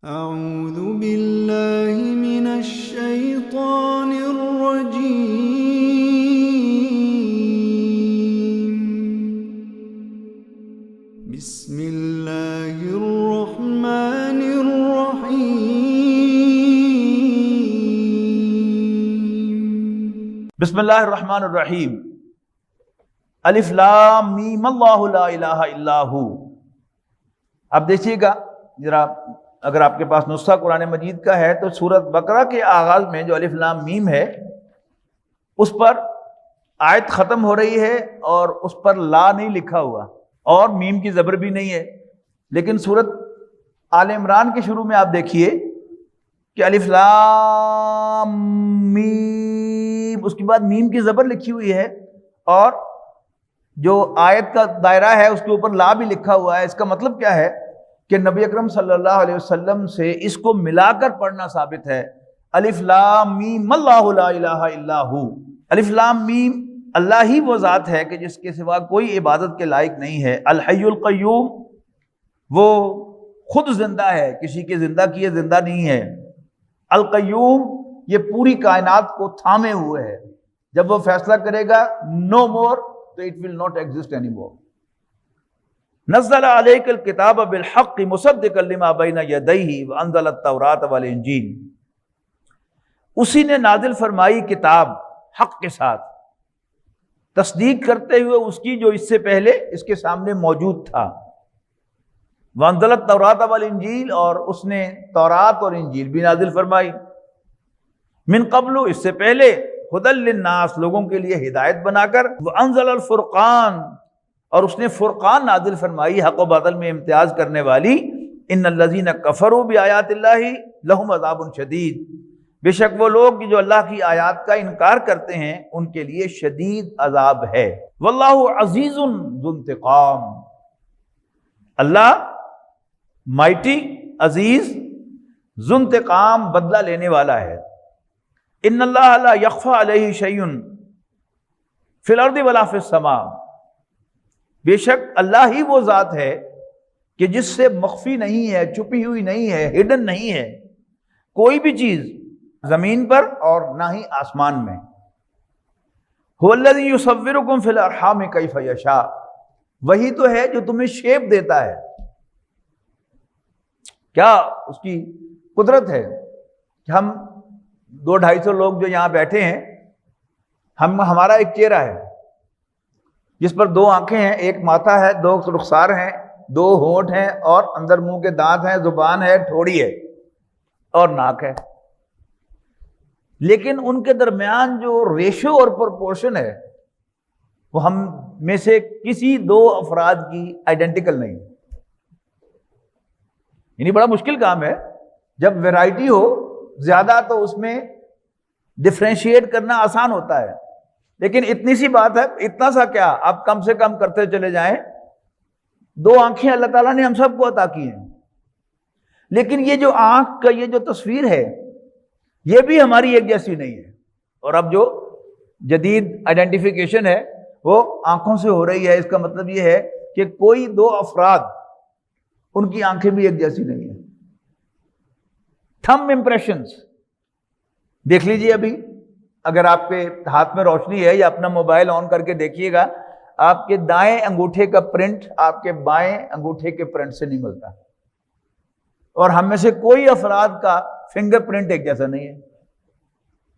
أعوذ بالله من الشيطان الرجيم. بسم الله الرحمن الرحيم. بسم اللہ الرحمن الرحیم. الف لام میم اللہ لا الہ الا ہو. اب دیکھیے گا ذرا، اگر آپ کے پاس نسخہ قرآن مجید کا ہے تو سورۃ بقرہ کے آغاز میں جو الف لام میم ہے اس پر آیت ختم ہو رہی ہے اور اس پر لا نہیں لکھا ہوا اور میم کی زبر بھی نہیں ہے. لیکن سورۃ آل عمران کے شروع میں آپ دیکھیے کہ الف لام میم، اس کے بعد میم کی زبر لکھی ہوئی ہے اور جو آیت کا دائرہ ہے اس کے اوپر لا بھی لکھا ہوا ہے. اس کا مطلب کیا ہے کہ نبی اکرم صلی اللہ علیہ وسلم سے اس کو ملا کر پڑھنا ثابت ہے. الف لام میم اللہ لا الہ الا ہو. الف لام میم، اللہ ہی وہ ذات ہے کہ جس کے سوا کوئی عبادت کے لائق نہیں ہے. الحی القیوم، وہ خود زندہ ہے، کسی کے زندہ کیے زندہ نہیں ہے. القیوم، یہ پوری کائنات کو تھامے ہوئے ہے. جب وہ فیصلہ کرے گا نو مور تو it will not exist any more. نزل علیک الکتاب بالحق مصدقا لما بین یدیہ وانزل التوراۃ والانجیل. اسی نے نازل فرمائی کتاب حق کے ساتھ، تصدیق کرتے ہوئے اس کی جو اس سے پہلے اس کے سامنے موجود تھا. وانزل التوراۃ والانجیل، اور اس نے تورات اور انجیل بھی نازل فرمائی. من قبل، اس سے پہلے، ہدی للناس، لوگوں کے لیے ہدایت بنا کر. وانزل الفرقان، اور اس نے فرقان نازل فرمائی، حق و باطل میں امتیاز کرنے والی. ان الذین کفروا بآیات اللہ لہم عذاب شدید، بے شک وہ لوگ جو اللہ کی آیات کا انکار کرتے ہیں ان کے لیے شدید عذاب ہے. واللہ عزیز ذو انتقام، اللہ مائٹی، عزیز، ذو انتقام، بدلہ لینے والا ہے. ان اللہ لا یخفی علیہ شیء فی الارض ولا فی السماء، بے شک اللہ ہی وہ ذات ہے کہ جس سے مخفی نہیں ہے، چھپی ہوئی نہیں ہے، ہڈن نہیں ہے کوئی بھی چیز زمین پر اور نہ ہی آسمان میں. هو الذی یصورکم فی الارحام کیف یشاء، وہی تو ہے جو تمہیں شیپ دیتا ہے. کیا اس کی قدرت ہے کہ ہم 200-250 لوگ جو یہاں بیٹھے ہیں، ہمارا ایک چہرہ ہے جس پر 2 آنکھیں ہیں، ایک ماتھا ہے، 2 رخسار ہیں، 2 ہونٹ ہیں اور اندر منہ کے دانت ہیں، زبان ہے، ٹھوڑی ہے اور ناک ہے. لیکن ان کے درمیان جو ریشو اور پرپورشن ہے وہ ہم میں سے کسی 2 افراد کی آئیڈینٹیکل نہیں. یعنی بڑا مشکل کام ہے. جب ویرائٹی ہو زیادہ تو اس میں ڈفرینشیٹ کرنا آسان ہوتا ہے، لیکن اتنی سی بات ہے، اتنا سا کیا، آپ کم سے کم کرتے چلے جائیں. 2 آنکھیں اللہ تعالیٰ نے ہم سب کو عطا کی ہیں، لیکن یہ جو آنکھ کا یہ جو تصویر ہے یہ بھی ہماری ایک جیسی نہیں ہے. اور اب جو جدید آئیڈینٹیفیکیشن ہے وہ آنکھوں سے ہو رہی ہے. اس کا مطلب یہ ہے کہ کوئی 2 افراد ان کی آنکھیں بھی ایک جیسی نہیں ہیں. تھم امپریشنز دیکھ لیجئے. ابھی اگر آپ کے ہاتھ میں روشنی ہے یا اپنا موبائل آن کر کے دیکھیے گا، آپ کے دائیں انگوٹھے کا پرنٹ آپ کے بائیں انگوٹھے کے پرنٹ سے نہیں ملتا، اور ہم میں سے کوئی افراد کا فنگر پرنٹ ایک جیسا نہیں ہے.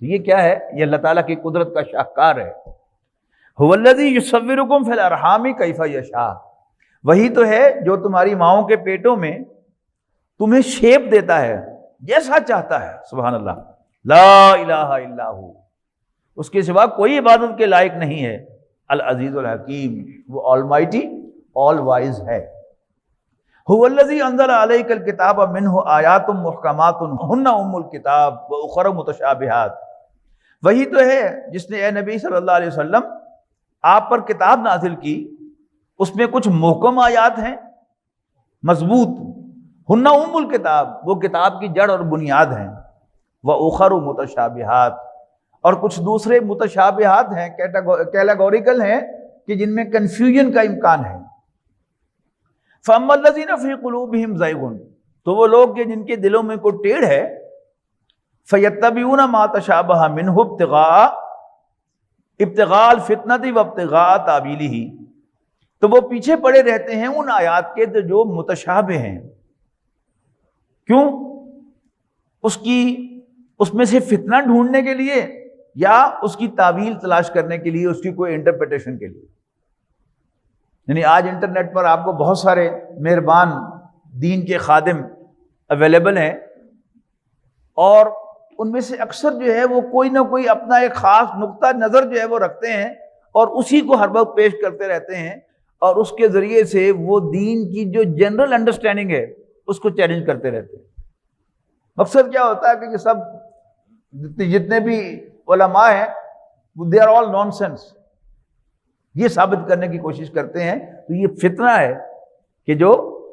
یہ کیا ہے؟ یہ اللہ تعالیٰ کی قدرت کا شاہکار ہے. هو الذی یصورکم فی الارحام کیف یشاء، وہی تو ہے جو تمہاری ماؤں کے پیٹوں میں تمہیں شیپ دیتا ہے جیسا چاہتا ہے. سبحان اللہ، لا الہ الا ہو، اس کے سوا کوئی عبادت کے لائق نہیں ہے. العزیز الحکیم، وہ آل مائٹی، آل وائز ہے. هو الذی انزل علیک الکتاب منہ آیات محکمات ہن ام الکتاب واخر متشابہات، وہی تو ہے جس نے اے نبی صلی اللہ علیہ وسلم آپ پر کتاب نازل کی، اس میں کچھ محکم آیات ہیں مضبوط. ہن ام الکتاب، وہ کتاب کی جڑ اور بنیاد ہیں. واخر متشابہات، اور کچھ دوسرے متشابہات ہیں، کیٹاگوریکل ہیں کہ جن میں کنفیوژن کا امکان ہے. فَأَمَّا الَّذِينَ فِي قُلُوبِهِمْ زَيْغٌ، تو وہ لوگ کہ جن کے دلوں میں کوئی ٹیڑھ ہے، فَيَتَّبِعُونَ مَا تَشَابَهَ مِنْهُ ابتغاء الفتنة وابتغاء تأویلہ، تو وہ پیچھے پڑے رہتے ہیں ان آیات کے جو متشابہ ہیں۔ کیوں؟ اس میں سے فتنہ ڈھونڈنے کے لیے، یا اس کی تعویل تلاش کرنے کے لیے، اس کی کوئی انٹرپریٹیشن کے لیے۔ یعنی آج انٹرنیٹ پر آپ کو بہت سارے مہربان دین کے خادم اویلیبل ہیں، اور ان میں سے اکثر جو ہے وہ کوئی نہ کوئی اپنا ایک خاص نقطہ نظر جو ہے وہ رکھتے ہیں، اور اسی کو ہر وقت پیش کرتے رہتے ہیں، اور اس کے ذریعے سے وہ دین کی جو جنرل انڈرسٹینڈنگ ہے اس کو چیلنج کرتے رہتے ہیں۔ مقصد کیا ہوتا ہے کہ یہ سب جتنے بھی علماء ہیں they are all nonsense, یہ ثابت کرنے کی کوشش کرتے ہیں۔ تو یہ فتنہ ہے کہ جو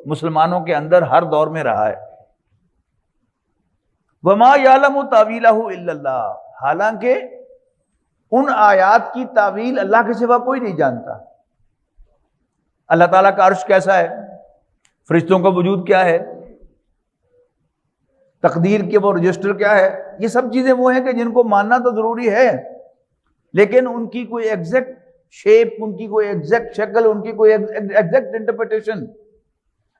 مسلمانوں کے اندر ہر دور میں رہا ہے۔ وَمَا يَعْلَمُ تَأْوِيلَهُ إِلَّا اللَّهُ، حالانکہ ان آیات کی تعویل اللہ کے سوا کوئی نہیں جانتا۔ اللہ تعالیٰ کا عرش کیسا ہے، فرشتوں کا وجود کیا ہے، تقدیر کے وہ رجسٹر کیا ہے، یہ سب چیزیں وہ ہیں کہ جن کو ماننا تو ضروری ہے، لیکن ان کی کوئی ایگزیکٹ شیپ، ان کی کوئی ایگزیکٹ شکل، ان کی کوئی ایگزیکٹ انٹرپریٹیشن۔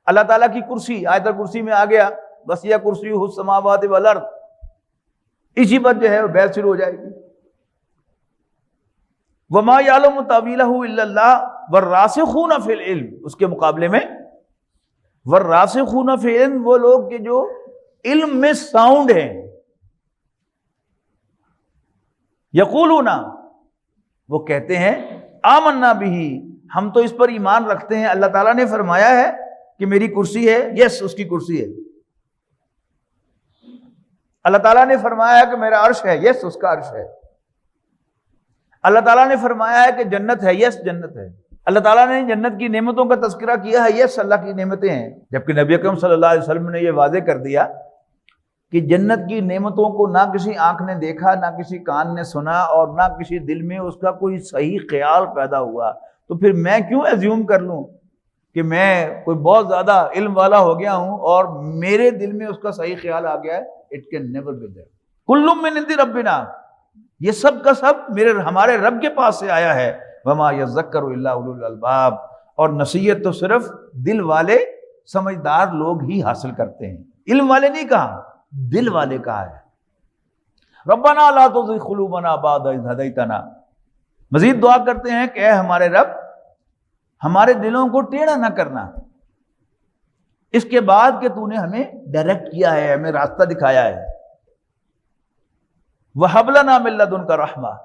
اللہ تعالیٰ کی کرسی، آیت الکرسی میں آ گیا وسیع کرسیہ السماوات والارض، اسی پر جو ہے بحث شروع ہو جائے گی۔ وما یعلم تاویلہ الا اللہ والراسخون فی العلم، اس کے مقابلے میں والراسخون فی العلم وہ لوگ کہ جو علم میں ساؤنڈ ہیں، یقولون وہ کہتے ہیں آمنا بہ، ہم تو اس پر ایمان رکھتے ہیں، اللہ تعالیٰ نے فرمایا ہے کہ میری کرسی ہے، یس اس کی کرسی ہے۔ اللہ تعالیٰ نے فرمایا ہے کہ میرا عرش ہے، یس اس کا عرش ہے۔ اللہ تعالیٰ نے فرمایا ہے کہ جنت ہے، یس جنت ہے۔ اللہ تعالیٰ نے جنت کی نعمتوں کا تذکرہ کیا ہے، یس اللہ کی نعمتیں ہیں۔ جبکہ نبی اکرم صلی اللہ علیہ وسلم نے یہ واضح کر دیا کہ جنت کی نعمتوں کو نہ کسی آنکھ نے دیکھا، نہ کسی کان نے سنا، اور نہ کسی دل میں اس کا کوئی صحیح خیال پیدا ہوا، تو پھر میں کیوں ایزیوم کر لوں کہ میں کوئی بہت زیادہ علم والا ہو گیا ہوں اور میرے دل میں اس کا صحیح خیال آ گیا ہے۔ It can never be there۔ کل من عند ربنا، یہ سب کا سب ہمارے رب کے پاس سے آیا ہے۔ وما یذکر الا اولو الالباب، اور نصیحت تو صرف دل والے سمجھدار لوگ ہی حاصل کرتے ہیں، علم والے نہیں کہا، دل والے کہا ہے۔ ربنا لا تزغ قلوبنا بعد اذ ہدیتنا، مزید دعا کرتے ہیں کہ اے ہمارے رب ہمارے دلوں کو ٹیڑھا نہ کرنا اس کے بعد کہ تو نے ہمیں ڈائریکٹ کیا ہے، ہمیں راستہ دکھایا ہے۔ وَهَبْ لَنَا مِن لَّدُنْكَ رَحْمَةً،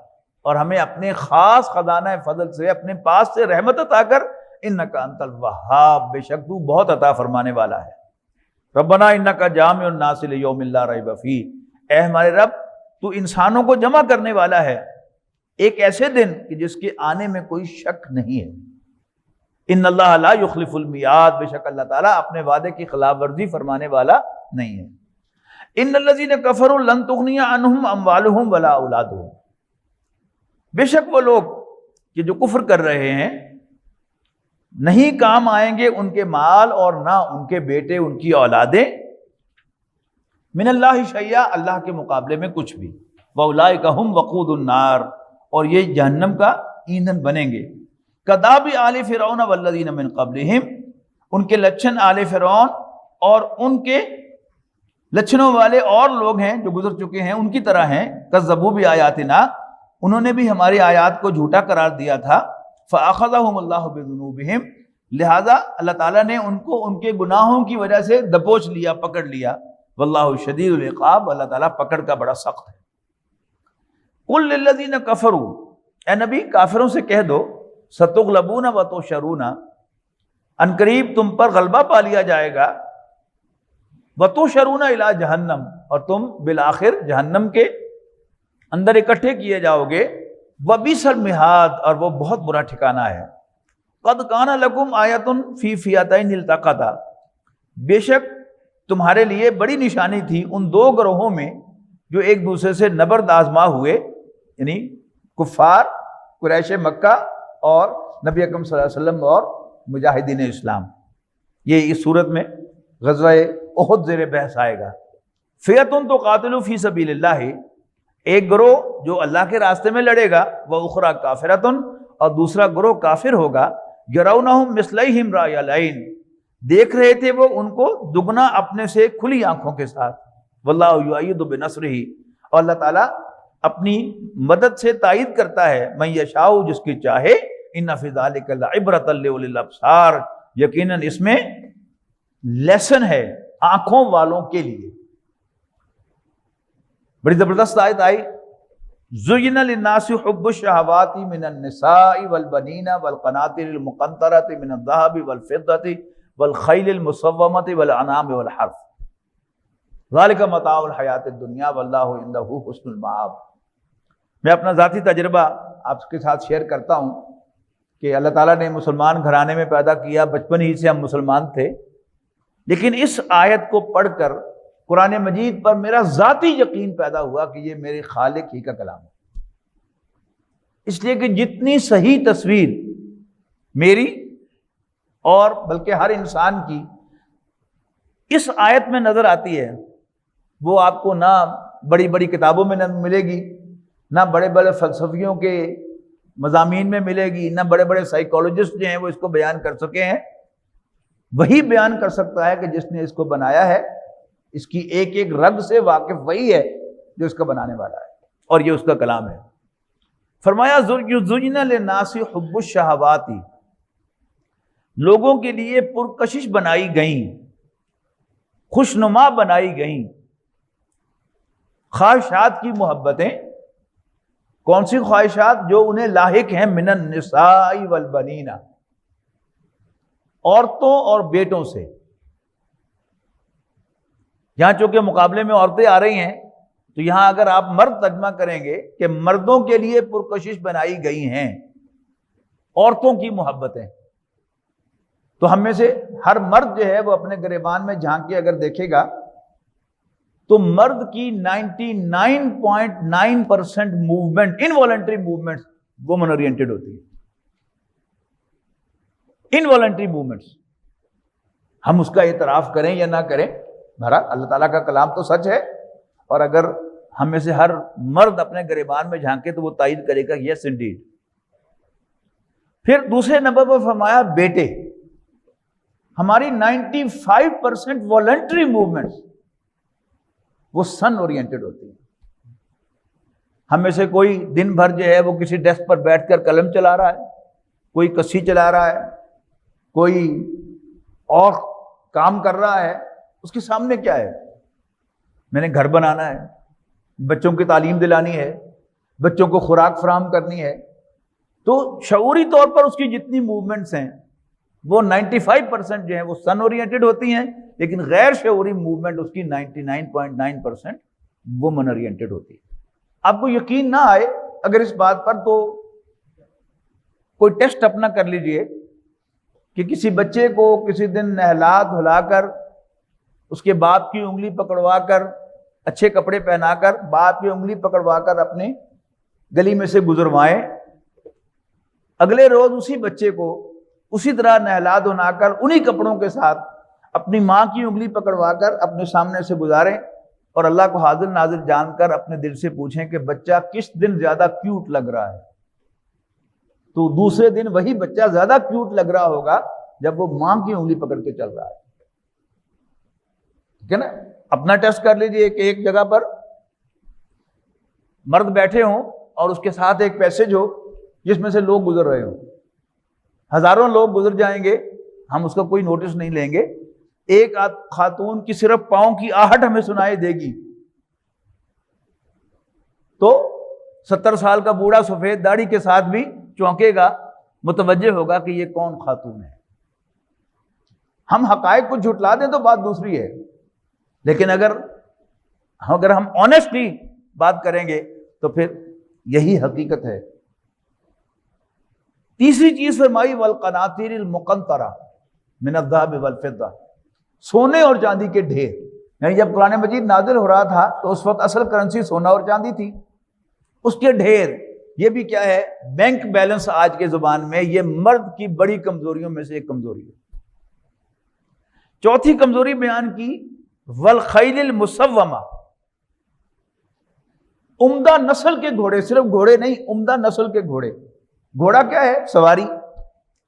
اور ہمیں اپنے خاص خزانہ فضل سے، اپنے پاس سے رحمت عطا کر، اِنَّكَ أَنْتَ الْوَهَّابُ، بے شک تو بہت عطا فرمانے والا ہے۔ ربنا اِنَّكَ جَامِعُ النَّاسِ لِيَوْمٍ لَا رَيْبَ فِيهِ، اے ہمارے رب تو انسانوں کو جمع کرنے والا ہے ایک ایسے دن کہ جس کے آنے میں کوئی شک نہیں ہے۔ ان اللہ لا یخلف المیعاد، بے شک اللہ تعالیٰ اپنے وعدے کی خلاف ورزی فرمانے والا نہیں ہے۔ ان الذین کفروا لن تغنی عنہم اموالہم ولا اولادہم، بے شک وہ لوگ کہ جو کفر کر رہے ہیں نہیں کام آئیں گے ان کے مال اور نہ ان کے بیٹے، ان کی اولادیں، من اللہ شیئا، اللہ کے مقابلے میں کچھ بھی، واولئک ھم وقود النار، اور یہ جہنم کا ایندھن بنیں گے۔ کداب آل فرعون والذین من قبلہم، ان کے لچھن آل فرعون اور ان کے لچھنوں والے اور لوگ ہیں جو گزر چکے ہیں ان کی طرح ہیں۔ کذبوا بآیاتنا، انہوں نے بھی ہماری آیات کو جھوٹا قرار دیا تھا۔ فأخذہم اللہ بذنوبہم، لہذا اللہ تعالیٰ نے ان کو ان کے گناہوں کی وجہ سے دبوچ لیا، پکڑ لیا۔ واللہ شدید العقاب، اللہ تعالیٰ پکڑ کا بڑا سخت ہے۔ قل للذین کفروا، اے نبی کافروں سے کہہ دو، ستغلبون وتحشرون، ان قریب تم پر غلبہ پا لیا جائے گا، وتحشرون الی جہنم، اور تم بالآخر جہنم کے اندر اکٹھے کیے جاؤ گے۔ وبئس المہاد، اور وہ بہت برا ٹھکانہ ہے۔ قد کان لکم آیۃ فی فئتین التقطا، بے شک تمہارے لیے بڑی نشانی تھی ان دو گروہوں میں جو ایک دوسرے سے نبرد آزما ہوئے، یعنی کفار قریش مکہ اور نبی اکرم صلی اللہ علیہ وسلم اور مجاہدین اسلام۔ یہ اس صورت میں غزوہ احد زیر بحث آئے گا۔ فئتن تقاتل فی سبیل اللہ، ایک گروہ جو اللہ کے راستے میں لڑے گا، وہ اخری کافرتن، اور دوسرا گروہ کافر ہوگا، یرونہم مثلیہم رأی العین، دیکھ رہے تھے وہ ان کو دگنا اپنے سے کھلی آنکھوں کے ساتھ، واللہ یؤید بنصرہ، اور اللہ تعالیٰ اپنی مدد سے تائید کرتا ہے، من یشاء، جس کی چاہے، ان فی ذلک لعبرۃ لأولی الابصار، یقیناً اس میں لیسن ہے آنکھوں والوں کے لیے۔ بڑی زبردست آیت آئی، زُیِّنَ لِلنَّاسِ حُبُّ الشَّهَوَاتِ مِنَ النِّسَاءِ وَالْبَنِينَ وَالْقَنَاطِرِ الْمُقَنطَرَةِ مِنَ الذَّهَبِ وَالْفِضَّةِ وَالْخَيْلِ الْمُسَوَّمَةِ وَالْأَنْعَامِ وَالْحَرْثِ ذَلِكَ مَتَاعُ الْحَيَاةِ الدُّنْيَا وَاللَّهُ عِندَهُ حُسْنُ الْمَآبِ۔ میں اپنا ذاتی تجربہ آپ کے ساتھ شیئر کرتا ہوں کہ اللہ تعالیٰ نے مسلمان گھرانے میں پیدا کیا، بچپن ہی سے ہم مسلمان تھے، لیکن اس آیت کو پڑھ کر قرآن مجید پر میرا ذاتی یقین پیدا ہوا کہ یہ میرے خالق ہی کا کلام ہے، اس لیے کہ جتنی صحیح تصویر میری اور بلکہ ہر انسان کی اس آیت میں نظر آتی ہے، وہ آپ کو نہ بڑی بڑی کتابوں میں نہ ملے گی، نہ بڑے بڑے فلسفیوں کے مضامین میں ملے گی، نہ بڑے بڑے سائیکالوجسٹ جو ہیں وہ اس کو بیان کر سکے ہیں۔ وہی بیان کر سکتا ہے کہ جس نے اس کو بنایا ہے، اس کی ایک ایک رگ سے واقف وہی ہے جو اس کا بنانے والا ہے، اور یہ اس کا کلام ہے۔ فرمایا زُیِّنَ لِلنَّاسِ حُبُّ الشَّهَوَاتِ، لوگوں کے لیے پرکشش بنائی گئیں، خوشنما بنائی گئیں خواہشات کی محبتیں۔ کون سی خواہشات؟ جو انہیں لاحق ہیں، من النساء والبنین، عورتوں اور بیٹوں سے۔ یہاں چونکہ مقابلے میں عورتیں آ رہی ہیں، تو یہاں اگر آپ مرد ترجمہ کریں گے کہ مردوں کے لیے پرکشش بنائی گئی ہیں عورتوں کی محبتیں، تو ہم میں سے ہر مرد جو ہے وہ اپنے گریبان میں جھانک کے اگر دیکھے گا تو مرد کی 99.9% movement, involuntary movements woman oriented ہوتی ہے، انوالنٹری موومنٹس۔ ہم اس کا اعتراف کریں یا نہ کریں، بہرحال اللہ تعالیٰ کا کلام تو سچ ہے، اور اگر ہم میں سے ہر مرد اپنے گریبان میں جھانکے تو وہ تائید کرے گا یس انڈیڈ۔ پھر دوسرے نمبر پر فرمایا بیٹے، ہماری 95% والنٹری موومنٹس وہ سن اورینٹڈ ہوتی ہیں۔ ہم میں سے کوئی دن بھر جو ہے وہ کسی ڈیسک پر بیٹھ کر قلم چلا رہا ہے، کوئی کسی چلا رہا ہے، کوئی اور کام کر رہا ہے، اس کے سامنے کیا ہے؟ میں نے گھر بنانا ہے، بچوں کی تعلیم دلانی ہے، بچوں کو خوراک فراہم کرنی ہے۔ تو شعوری طور پر اس کی جتنی موومنٹس ہیں وہ 95% جو ہیں وہ سن اورینٹڈ ہوتی ہیں، لیکن غیر شعوری موومنٹ اس کی 99.9% وومن اورینٹڈ ہوتی ہے۔ آپ کو یقین نہ آئے اگر اس بات پر، تو کوئی ٹیسٹ اپنا کر لیجئے کہ کسی بچے کو کسی دن نہلا دھلا کر، اس کے باپ کی انگلی پکڑوا کر، اچھے کپڑے پہنا کر، باپ کی انگلی پکڑوا کر اپنے گلی میں سے گزروائیں، اگلے روز اسی بچے کو اسی طرح نہلا دھلا کر انہی کپڑوں کے ساتھ اپنی ماں کی انگلی پکڑوا کر اپنے سامنے سے گزاریں، اور اللہ کو حاضر ناظر جان کر اپنے دل سے پوچھیں کہ بچہ کس دن زیادہ کیوٹ لگ رہا ہے، تو دوسرے دن وہی بچہ زیادہ کیوٹ لگ رہا ہوگا جب وہ ماں کی انگلی پکڑ کے چل رہا ہے۔ ٹھیک ہے نا؟ اپنا ٹیسٹ کر لیجئے کہ ایک جگہ پر مرد بیٹھے ہوں اور اس کے ساتھ ایک پیسیج ہو جس میں سے لوگ گزر رہے ہوں، ہزاروں لوگ گزر جائیں گے، ہم اس کا کوئی نوٹس نہیں لیں گے، ایک خاتون کی صرف پاؤں کی آہٹ ہمیں سنائی دے گی تو 70 سال کا بوڑھا سفید داڑھی کے ساتھ بھی چونکے گا، متوجہ ہوگا کہ یہ کون خاتون ہے۔ ہم حقائق کو جھٹلا دیں تو بات دوسری ہے، لیکن اگر ہم آنیسٹلی بات کریں گے تو پھر یہی حقیقت ہے۔ تیسری چیز فرمائی والقناطیر المقنطرہ من الذهب والفضہ، سونے اور چاندی کے ڈھیر۔ یعنی جب قرآن مجید نازل ہو رہا تھا تو اس وقت اصل کرنسی سونا اور چاندی تھی، اس کے ڈھیر۔ یہ بھی کیا ہے؟ بینک بیلنس آج کے زبان میں، یہ مرد کی بڑی کمزوریوں میں سے ایک کمزوری ہے۔ چوتھی کمزوری بیان کی والخیل المسومہ، عمدہ نسل کے گھوڑے، صرف گھوڑے نہیں، عمدہ نسل کے گھوڑے۔ گھوڑا کیا ہے؟ سواری۔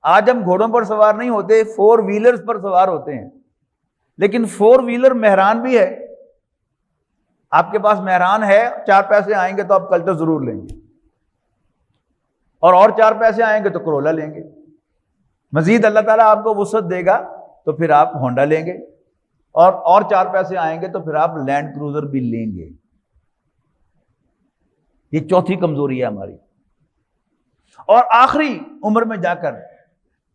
آج ہم گھوڑوں پر سوار نہیں ہوتے، 4 ویلرز پر سوار ہوتے ہیں، لیکن 4 ویلر مہران بھی ہے۔ آپ کے پاس مہران ہے، 4 پیسے آئیں گے تو آپ کلٹر ضرور لیں گے، اور 4 پیسے آئیں گے تو کرولا لیں گے۔ مزید اللہ تعالیٰ آپ کو وسعت دے گا تو پھر آپ ہونڈا لیں گے، اور 4 پیسے آئیں گے تو پھر آپ لینڈ کروزر بھی لیں گے۔ یہ چوتھی کمزوری ہے ہماری۔ اور آخری عمر میں جا کر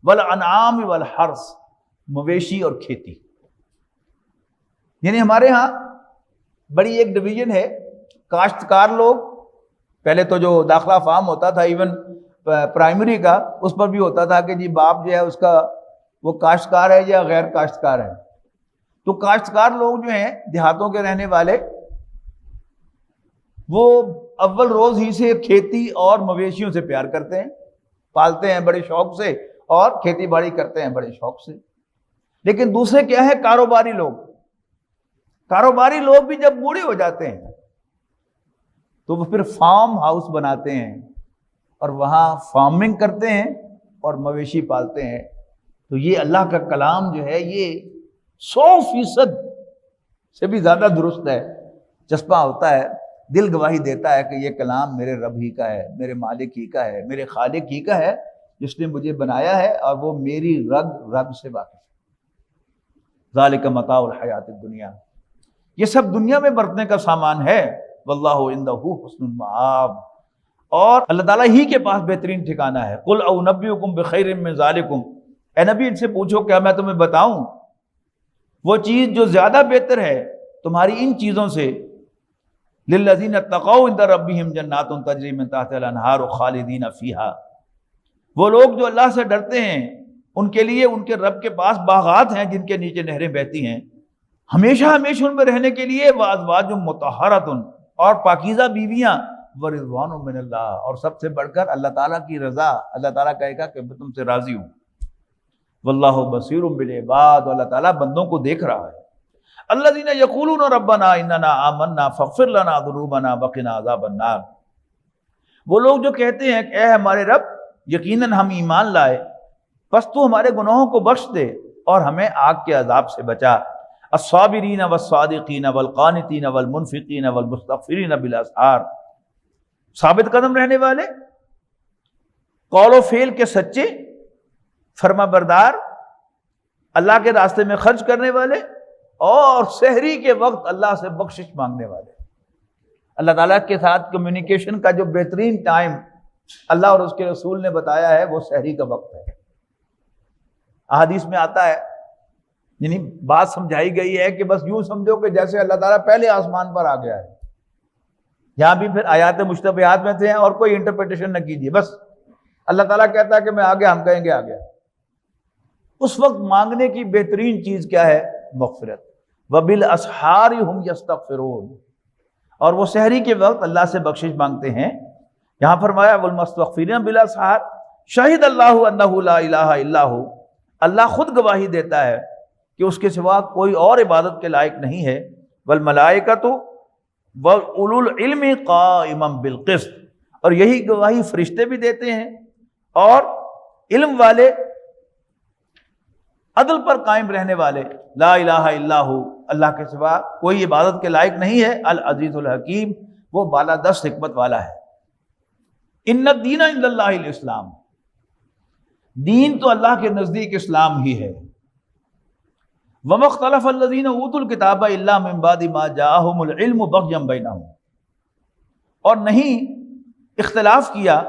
والانعام والحرث، مویشی اور کھیتی۔ یعنی ہمارے ہاں بڑی ایک ڈویژن ہے، کاشتکار لوگ۔ پہلے تو جو داخلہ فارم ہوتا تھا ایون پرائمری کا، اس پر بھی ہوتا تھا کہ جی باپ جو ہے اس کا وہ کاشتکار ہے یا غیر کاشتکار ہے۔ تو کاشتکار لوگ جو ہیں دیہاتوں کے رہنے والے، وہ اول روز ہی سے کھیتی اور مویشیوں سے پیار کرتے ہیں، پالتے ہیں بڑے شوق سے، اور کھیتی باڑی کرتے ہیں بڑے شوق سے۔ لیکن دوسرے کیا ہے؟ کاروباری لوگ۔ کاروباری لوگ بھی جب بوڑھے ہو جاتے ہیں تو وہ پھر فارم ہاؤس بناتے ہیں اور وہاں فارمنگ کرتے ہیں اور مویشی پالتے ہیں۔ تو یہ اللہ کا کلام جو ہے یہ 100% سے بھی زیادہ درست ہے، چسپاں ہوتا ہے، دل گواہی دیتا ہے کہ یہ کلام میرے رب ہی کا ہے، میرے مالک ہی کا ہے، میرے خالق ہی کا ہے، جس نے مجھے بنایا ہے اور وہ میری رگ سے واقف ہے۔ ذالک متاع الحیات الدنیا، یہ سب دنیا میں برتنے کا سامان ہے۔ واللہ عندہ حسن المآب، اور اللہ تعالیٰ ہی کے پاس بہترین ٹھکانہ ہے۔ قل انبئکم بخیر من ذالکم، اے نبی ان سے پوچھو کیا میں تمہیں بتاؤں وہ چیز جو زیادہ بہتر ہے تمہاری ان چیزوں سے؟ للذین اتقوا عند ربہم جنات تجری من تحتها الانہار خالدین فیہا، وہ لوگ جو اللہ سے ڈرتے ہیں ان کے لیے ان کے رب کے پاس باغات ہیں جن کے نیچے نہریں بہتی ہیں، ہمیشہ ہمیشہ ان میں رہنے کے لیے۔ وازواج مطہرۃ، اور پاکیزہ بیویاں، ورضوان من اللہ، اور سب سے بڑھ کر اللہ تعالیٰ کی رضا۔ اللہ تعالیٰ کہے گا کہ میں تم سے راضی ہوں۔ واللہ بصیر بالعباد، اور اللہ تعالیٰ بندوں کو دیکھ رہا ہے۔ الذین یقولون ربنا اننا آمنا فاغفر لنا ذنوبنا وقنا عذاب النار، وہ لوگ جو کہتے ہیں کہ اے ہمارے رب یقیناً ہم ایمان لائے، پس تو ہمارے گناہوں کو بخش دے اور ہمیں آگ کے عذاب سے بچا۔ الصابرین والصادقین والقانتین والمنفقین والمستغفرین بالاسحار، ثابت قدم رہنے والے، قول و فعل کے سچے، فرما بردار، اللہ کے راستے میں خرچ کرنے والے، اور سحری کے وقت اللہ سے بخشش مانگنے والے۔ اللہ تعالیٰ کے ساتھ کمیونیکیشن کا جو بہترین ٹائم اللہ اور اس کے رسول نے بتایا ہے وہ سحری کا وقت ہے۔ احادیث میں آتا ہے، یعنی بات سمجھائی گئی ہے کہ بس یوں سمجھو کہ جیسے اللہ تعالیٰ پہلے آسمان پر آ گیا ہے۔ یہاں بھی پھر آیات مشتبہات میں تھے اور کوئی انٹرپریٹیشن نہ کیجیے، بس اللہ تعالیٰ کہتا ہے کہ میں آ گیا، ہم کہیں گے آ گیا۔ اس وقت مانگنے کی بہترین چیز کیا ہے؟ مغفرت۔ وبالاسحار ہم یستغفرون، اور وہ سحری کے وقت اللہ سے بخشش مانگتے ہیں۔ یہاں فرمایا والمستغفرین بالاسحار، شہد اللہ انہ لا الہ الا ہو، اللہ خود گواہی دیتا ہے کہ اس کے سوا کوئی اور عبادت کے لائق نہیں ہے۔ والملائکۃ واولو العلم قائما بالقسط، اور یہی گواہی فرشتے بھی دیتے ہیں اور علم والے، عدل پر قائم رہنے والے۔ لا الہ الا ہو، اللہ کے سوا کوئی عبادت کے لائق نہیں ہے۔ العزیز الحکیم، وہ بالادست حکمت والا ہے۔ ان الدین عند اللہ الاسلام، دین تو اللہ کے نزدیک اسلام ہی ہے۔ وما اختلف الذین اوتوا الکتاب الا من بعد ما جاءهم العلم بغیا بینہم، اور نہیں اختلاف کیا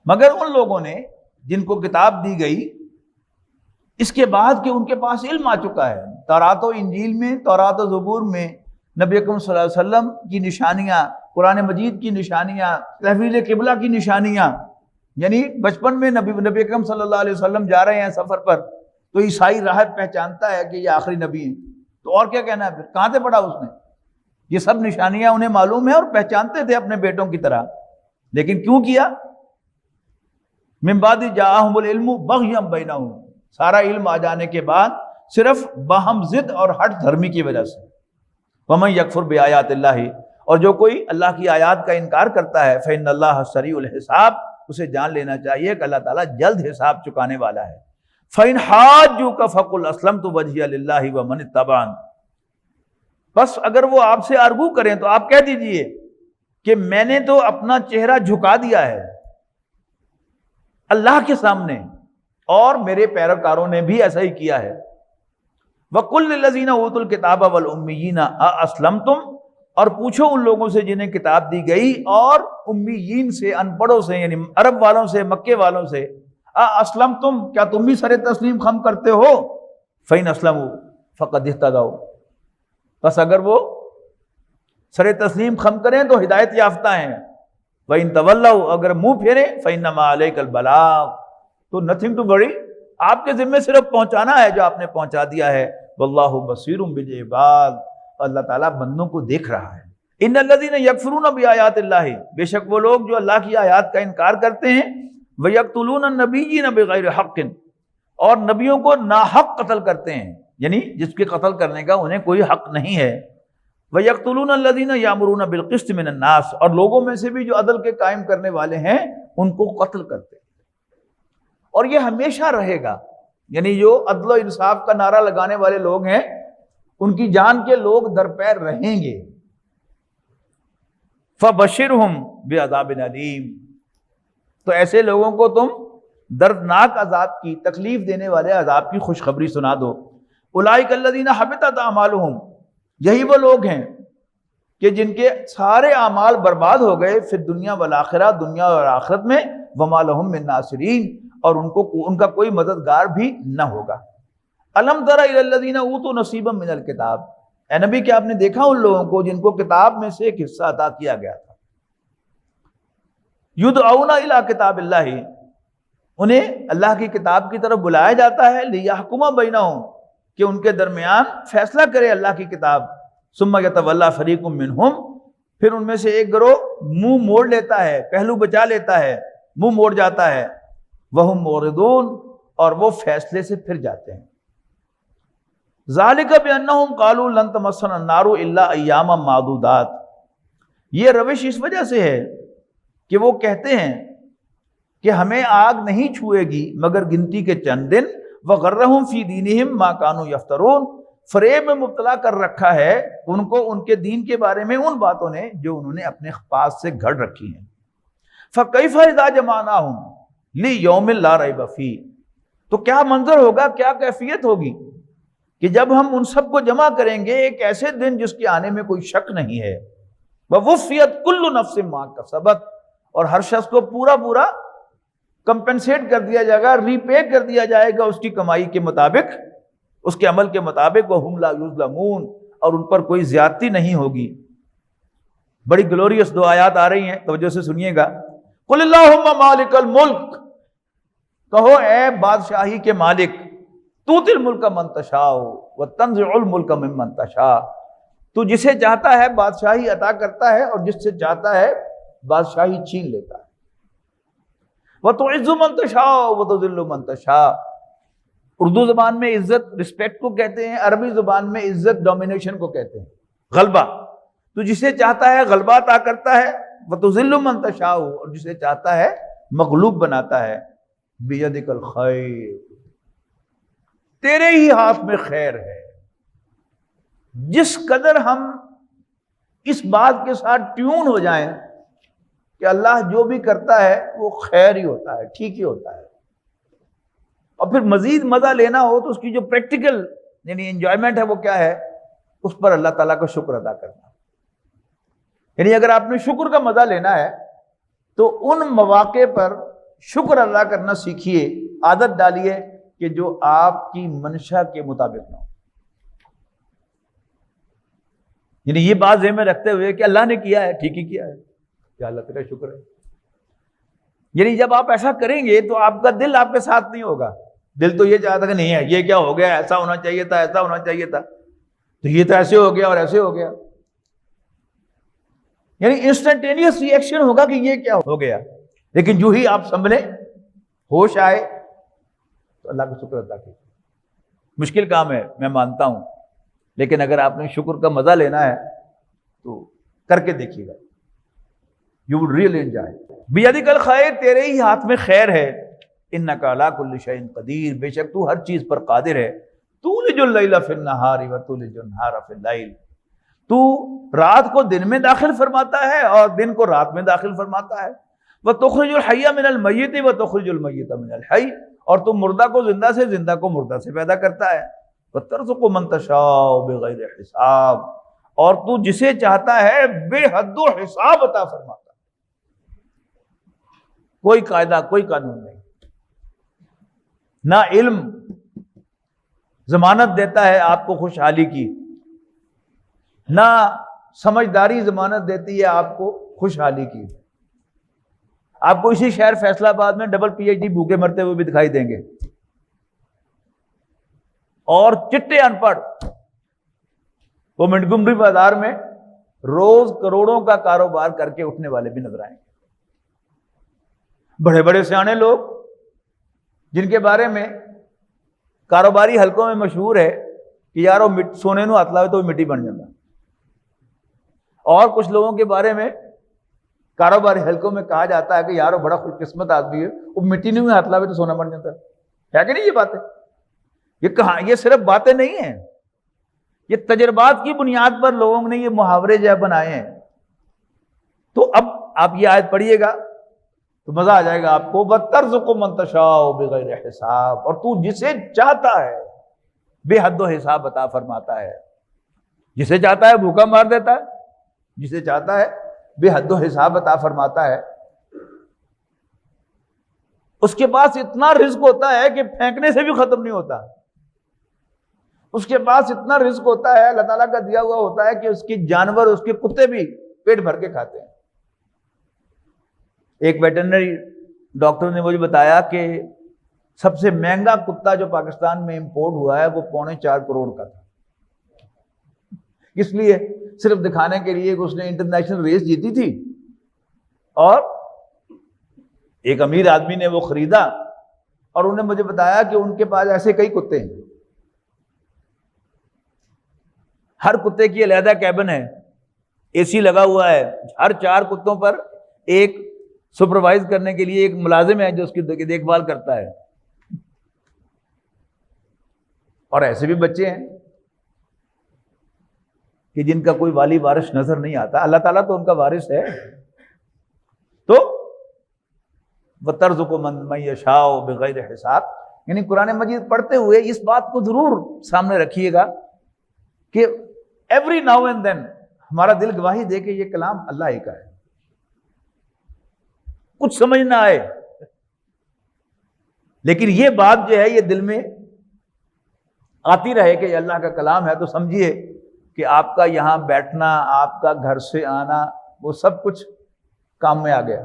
مگر ان لوگوں نے جن کو کتاب دی گئی اس کے بعد کہ ان کے پاس علم آ چکا ہے۔ تورات و انجیل میں، تورات و زبور میں نبی اکرم صلی اللہ علیہ وسلم کی نشانیاں، قرآن مجید کی نشانیاں، تحویل قبلہ کی نشانیاں، یعنی بچپن میں نبی اکرم صلی اللہ علیہ وسلم جا رہے ہیں سفر پر تو عیسائی راہب پہچانتا ہے کہ یہ آخری نبی ہیں، تو اور کیا کہنا ہے پھر، کہاں سے پڑھا اس نے؟ یہ سب نشانیاں انہیں معلوم ہے اور پہچانتے تھے اپنے بیٹوں کی طرح، لیکن کیوں کیا؟ من بعد جاءہم العلم بغیا بینہم، سارا علم آ جانے کے بعد صرف باہم ضد اور ہٹ دھرمی کی وجہ سے. وَمَن يَكْفُرْ بِآيَاتِ اللَّهِ، اور جو کوئی اللہ کی آیات کا انکار کرتا ہے فَإِنَّ اللَّهَ سَرِيعُ الْحِسَاب، اسے جان لینا چاہیے کہ اللہ تعالیٰ جلد حساب چکانے والا ہے. فَإِنْ حَاجُّوكَ فَقُلْ أَسْلَمْتُ وَجْهِيَ لِلَّهِ وَمَنِ اتَّبَعَنِ، بس اگر وہ آپ سے آرگو کریں تو آپ کہہ دیجئے کہ میں نے تو اپنا چہرہ جھکا دیا ہے اللہ کے سامنے، اور میرے پیروکاروں نے بھی ایسا ہی کیا ہے. وَقُلْ لِلَّذِينَ أُوتُوا الْكِتَابَ وَالْأُمِّيِّينَ أَأَسْلَمْتُمْ، اور پوچھو ان لوگوں سے جنہیں کتاب دی گئی اور امیین سے، ان پڑھوں سے، یعنی عرب والوں سے، مکے والوں سے، أَأَسْلَمْتُمْ، کیا تم بھی سر تسلیم خم کرتے ہو؟ فَإِنْ أَسْلَمُوا فَقَدِ اهْتَدَوْا، بس اگر وہ سر تسلیم خم کریں تو ہدایت یافتہ ہیں. وَإِنْ تَوَلَّوْا، اگر منہ پھیرے فَإِنَّمَا عَلَيْكَ الْبَلَاغُ، تو نتھنگ ٹو وری، آپ کے ذمے صرف پہنچانا ہے جو آپ نے پہنچا دیا ہے. وَاللَّهُ بَصِيرٌ بِالْعِبَادِ، اللہ تعالیٰ بندوں کو دیکھ رہا ہے. إِنَّ الَّذِينَ يَكْفُرُونَ بِآيَاتِ اللَّهِ، بے شک وہ لوگ جو اللہ کی آیات کا انکار کرتے ہیں، وَيَقْتُلُونَ النَّبِيِّينَ بِغَيْرِ حَقٍّ، اور نبیوں کو ناحق قتل کرتے ہیں، یعنی جس کے قتل کرنے کا انہیں کوئی حق نہیں ہے. وَيَقْتُلُونَ الَّذِينَ يَأْمُرُونَ بِالْقِسْطِ مِنَ النَّاسِ، اور لوگوں میں سے بھی جو عدل کے قائم کرنے والے ہیں ان کو قتل کرتے ہیں. اور یہ ہمیشہ رہے گا، یعنی جو عدل و انصاف کا نعرہ لگانے والے لوگ ہیں ان کی جان کے لوگ درپیر رہیں گے. فَبَشِّرْهُمْ بِعَذَابٍ أَلِيمٍ، تو ایسے لوگوں کو تم دردناک عذاب کی، تکلیف دینے والے عذاب کی خوشخبری سنا دو. اولئک الذین حبطت اعمالهم، یہی وہ لوگ ہیں کہ جن کے سارے اعمال برباد ہو گئے، فی الدنیا والآخرہ، دنیا اور آخرت میں، وما لهم من ناصرین، اور ان کا کوئی مددگار بھی نہ ہوگا. الم تر الی الذین اوتوا نصیبا من الکتاب، اے نبی کیا آپ نے دیکھا ان لوگوں کو جن کو کتاب میں سے ایک حصہ عطا کیا گیا تھا. یدعون الی کتاب اللہ، انہیں اللہ کی کتاب کی طرف بلایا جاتا ہے، لیحکم بینہم، کہ ان کے درمیان فیصلہ کرے اللہ کی کتاب. ثم یتولی فریق منہم، پھر ان میں سے ایک گروہ منہ موڑ لیتا ہے، پہلو بچا لیتا ہے، منہ موڑ جاتا ہے. وہم موردون، اور وہ فیصلے سے پھر جاتے ہیں. ذالک بانہم قالوا لن تمسنا النار الا ایاما معدودات، یہ روش اس وجہ سے ہے کہ وہ کہتے ہیں کہ ہمیں آگ نہیں چھوئے گی مگر گنتی کے چند دن. وغرہم فی دینہم ما کانوا یفترون، فریب میں مبتلا کر رکھا ہے ان کو ان کے دین کے بارے میں ان باتوں نے جو انہوں نے اپنے پاس سے گھڑ رکھی ہیں. فکیف اذا جمعناہم لیوم لا ریب فیہ، تو کیا منظر ہوگا، کیا کیفیت ہوگی کہ جب ہم ان سب کو جمع کریں گے ایک ایسے دن جس کے آنے میں کوئی شک نہیں ہے. ووفیت کل نفس ما کسبت، اور ہر شخص کو پورا کمپنسیٹ کر دیا جائے گا، ری پے کر دیا جائے گا اس کی کمائی کے مطابق، اس کے عمل کے مطابق. وہم لا یظلمون، اور ان پر کوئی زیادتی نہیں ہوگی. بڑی گلوریس دو آیات آ رہی ہیں، توجہ سے سنیے گا. قل اللہم مالک الملک، کہو اے بادشاہی کے مالک، تؤتی الملک من تشاء وتنزع الملک ممن تشاء، تو جسے چاہتا ہے بادشاہی عطا کرتا ہے اور جس سے چاہتا ہے بادشاہی چھین لیتا ہے. وتعز من تشاء وتذل من تشاء، اردو زبان میں عزت رسپیکٹ کو کہتے ہیں، عربی زبان میں عزت ڈومینیشن کو کہتے ہیں، غلبہ. تو جسے چاہتا ہے غلبہ عطا کرتا ہے، وتذل من تشاء، اور جسے چاہتا ہے مغلوب بناتا ہے. بیدک الخیر، تیرے ہی ہاتھ میں خیر ہے. جس قدر ہم اس بات کے ساتھ ٹیون ہو جائیں کہ اللہ جو بھی کرتا ہے وہ خیر ہی ہوتا ہے، ٹھیک ہی ہوتا ہے، اور پھر مزید مزہ لینا ہو تو اس کی جو پریکٹیکل یعنی انجوائمنٹ ہے وہ کیا ہے، اس پر اللہ تعالیٰ کا شکر ادا کرنا. یعنی اگر آپ نے شکر کا مزہ لینا ہے تو ان مواقع پر شکر ادا کرنا سیکھیے، عادت ڈالیے کہ جو آپ کی منشا کے مطابق نہ ہو. یعنی یہ بات ذہن میں رکھتے ہوئے کہ اللہ نے کیا ہے ٹھیک ہی کیا ہے، یا اللہ تیرا شکر ہے. یعنی جب آپ ایسا کریں گے تو آپ کا دل آپ کے ساتھ نہیں ہوگا. دل تو یہ چاہتا کہ نہیں ہے، یہ کیا ہو گیا، ایسا ہونا چاہیے تھا، ایسا ہونا چاہیے تھا، تو یہ تو ایسے ہو گیا اور ایسے ہو گیا. یعنی انسٹنٹینیس ری ایکشن ہوگا کہ یہ کیا ہو گیا. لیکن جو ہی آپ سنبھلے، ہوش آئے، تو اللہ کا شکر ادا کیجیے. مشکل کام ہے میں مانتا ہوں، لیکن اگر آپ نے شکر کا مزہ لینا ہے تو کر کے دیکھیے گا، یو وڈ ریئلی انجوائے۔ بیدک الخیر، تیرے ہی ہاتھ میں خیر ہے، انک علی کل شیء قدیر، بے شک تو ہر چیز پر قادر ہے۔ تولج اللیل فی النہار وتولج النہار فی اللیل، تو رات کو دن میں داخل فرماتا ہے اور دن کو رات میں داخل فرماتا ہے۔ وتخرج الحی من المیت وتخرج المیت من الحی، اور تو مردہ کو زندہ سے، زندہ کو مردہ سے پیدا کرتا ہے۔ وترزق من تشاء بغیر حساب، اور تو جسے چاہتا ہے بے حد و حساب عطا فرماتا ہے، کوئی قاعدہ کوئی قانون نہیں۔ نہ علم ضمانت دیتا ہے آپ کو خوشحالی کی، نہ سمجھداری ضمانت دیتی ہے آپ کو خوشحالی کی۔ آپ کو اسی شہر فیصلہ آباد میں ڈبل پی ایچ ڈی بھوکے مرتے ہوئے بھی دکھائی دیں گے، اور چٹے ان پڑھ وہ منٹگمری بازار میں روز کروڑوں کا کاروبار کر کے اٹھنے والے بھی نظر آئیں گے۔ بڑے بڑے سیانے لوگ جن کے بارے میں کاروباری حلقوں میں مشہور ہے کہ یار وہ سونے نو ہاتھ لاوے تو وہ مٹی بن جاتا، اور کچھ لوگوں کے بارے میں کاروباری حلقوں میں کہا جاتا ہے کہ یار وہ بڑا خوش قسمت آدمی ہے، وہ مٹی نہیں ہاتھ لاوے تو سونا بن جاتا ہے کہ نہیں؟ یہ باتیں، یہ کہاں، یہ صرف باتیں نہیں ہیں، یہ تجربات کی بنیاد پر لوگوں نے یہ محاورے جو بنائے ہیں۔ تو اب آپ یہ آیت پڑھیے گا تو مزہ آ جائے گا آپ کو۔ وَتَرْزُقُ مَن تَشَاءُ بِغَيْرِ حساب، اور تو جسے چاہتا ہے بے حد و حساب عطا فرماتا ہے، جسے چاہتا ہے بھوکا مار دیتا ہے، جسے چاہتا ہے بے حد و حساب عطا فرماتا ہے۔ اس کے پاس اتنا رزق ہوتا ہے کہ پھینکنے سے بھی ختم نہیں ہوتا، اس کے پاس اتنا رزق ہوتا ہے، اللہ تعالیٰ کا دیا ہوا ہوتا ہے کہ اس کے جانور، اس کے کتے بھی پیٹ بھر کے کھاتے ہیں۔ ایک ویٹرنری ڈاکٹر نے مجھے بتایا کہ سب سے مہنگا کتا جو پاکستان میں امپورٹ ہوا ہے وہ 4.25 کروڑ کا تھا، اس لیے صرف دکھانے کے لیے کہ اس نے انٹرنیشنل ریس جیتی تھی، اور ایک امیر آدمی نے وہ خریدا، اور انہوں نے مجھے بتایا کہ ان کے پاس ایسے کئی کتے ہیں، ہر کتے کی علیحدہ کیبن ہے، اے سی لگا ہوا ہے، ہر 4 کتوں پر ایک سپروائز کرنے کے لیے ایک ملازم ہے جو اس کی دیکھ بھال کرتا ہے۔ اور ایسے بھی بچے ہیں کہ جن کا کوئی والی وارث نظر نہیں آتا، اللہ تعالیٰ تو ان کا وارث ہے۔ تو وَتَرْزُقُ مَن يَشَاءُ بِغَيْرِ حساب، یعنی قرآن مجید پڑھتے ہوئے اس بات کو ضرور سامنے رکھیے گا کہ ایوری ناؤ اینڈ دین ہمارا دل گواہی دے کہ یہ کلام اللہ ہی کا ہے، کچھ سمجھ نہ آئے، لیکن یہ بات جو ہے یہ دل میں آتی رہے کہ یہ اللہ کا کلام ہے، تو سمجھیے کہ آپ کا یہاں بیٹھنا، آپ کا گھر سے آنا، وہ سب کچھ کام میں آ گیا،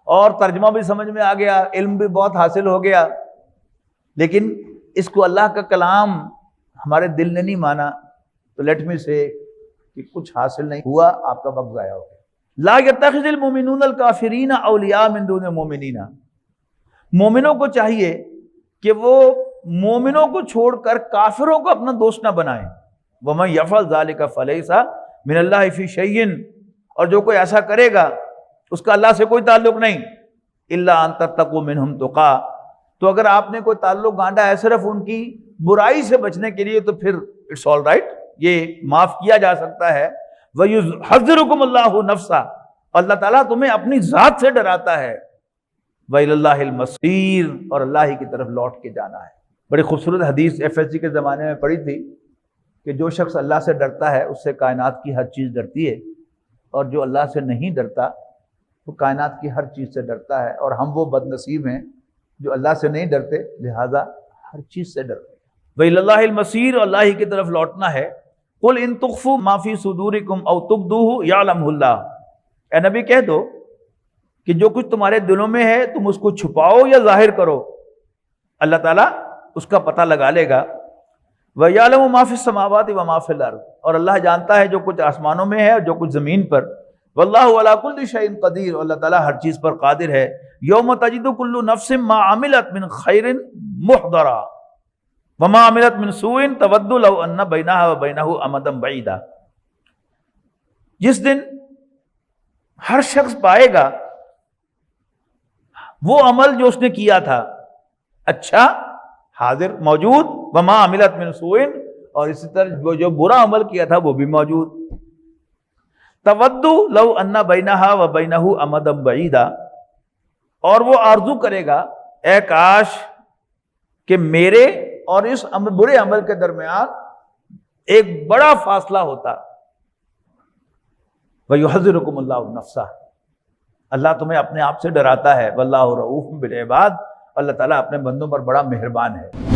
اور ترجمہ بھی سمجھ میں آ گیا، علم بھی بہت حاصل ہو گیا، لیکن اس کو اللہ کا کلام ہمارے دل نے نہیں مانا، تو لیٹ می سے کہ کچھ حاصل نہیں ہوا، آپ کا وقت ضائع ہو گیا۔ لا يتخذ المؤمنون الکافرین اولیاء من دون المؤمنین، مومنوں کو چاہیے کہ وہ مومنوں کو چھوڑ کر کافروں کو اپنا دوست نہ بنائیں۔ وَمَن يَفْعَلْ ذَلِكَ فَلَيْسَ مِنَ اللَّهِ فِي شَيْءٍ، اور جو کوئی ایسا کرے گا اس کا اللہ سے کوئی تعلق نہیں۔ إِلَّا أَن تَتَّقُوا مِنْهُمْ تُقَىٰ، تو اگر آپ نے کوئی تعلق گانڈا ہے صرف ان کی برائی سے بچنے کے لیے تو پھر اٹس آل رائٹ، یہ معاف کیا جا سکتا ہے۔ وَيُحَذِّرُكُمُ اللَّهُ نَفْسَهُ، اللہ تعالیٰ تمہیں اپنی ذات سے ڈراتا ہے۔ وَإِلَى اللَّهِ الْمَصِيرُ، اور اللہ ہی کی طرف لوٹ کے جانا ہے۔ بڑی خوبصورت حدیث FSC کے زمانے میں پڑھی تھی کہ جو شخص اللہ سے ڈرتا ہے اس سے کائنات کی ہر چیز ڈرتی ہے، اور جو اللہ سے نہیں ڈرتا وہ کائنات کی ہر چیز سے ڈرتا ہے، اور ہم وہ بد نصیب ہیں جو اللہ سے نہیں ڈرتے لہذا ہر چیز سے ڈرتے ہیں۔ وَإِلَى اللَّهِ الْمَصِيرُ، اللہ ہی کی طرف لوٹنا ہے۔ قُلْ إِن تُخْفُوا مَا فِي صُدُورِكُمْ أَوْ تُبْدُوهُ يَعْلَمْهُ اللَّهُ، اے نبی کہہ دو کہ جو کچھ تمہارے دلوں میں ہے تم اس کو چھپاؤ یا ظاہر کرو، اللہ تعالیٰ اس کا پتہ لگا لے گا۔ وَيَعْلَمُ مَا فِي السَّمَاوَاتِ وَمَا فِي الْأَرْضِ، اور اللہ جانتا ہے جو کچھ آسمانوں میں ہے اور جو کچھ زمین پر۔ وَاللَّهُ عَلَىٰ كُلِّ شَيْءٍ قَدِيرٌ، اور اللہ تعالیٰ ہر چیز پر قادر ہے۔ يَوْمَ تَجِدُ كُلُّ نَفْسٍ مَا عَمِلَتْ مِنْ خَيْرٍ مُحْضَرًا، وما عملت من سوء تود لو ان بینہا وبینہ امدا بعیدا. جس دن ہر شخص پائے گا وہ عمل جو اس نے کیا تھا اچھا حاضر موجود، وما عملت من سوء، اور اسی طرح وہ جو برا عمل کیا تھا وہ بھی موجود. تود لو ان بینہا وبینہ امدا بعیدا، اور وہ آرزو کرے گا اے کاش کہ میرے اور اس برے عمل کے درمیان ایک بڑا فاصلہ ہوتا. وَيُحَذِّرُكُمُ اللَّهُ نَفْسَهُ، اللہ تمہیں اپنے آپ سے ڈراتا ہے. واللہ رؤوف بالعباد، اللہ تعالیٰ اپنے بندوں پر بڑا مہربان ہے.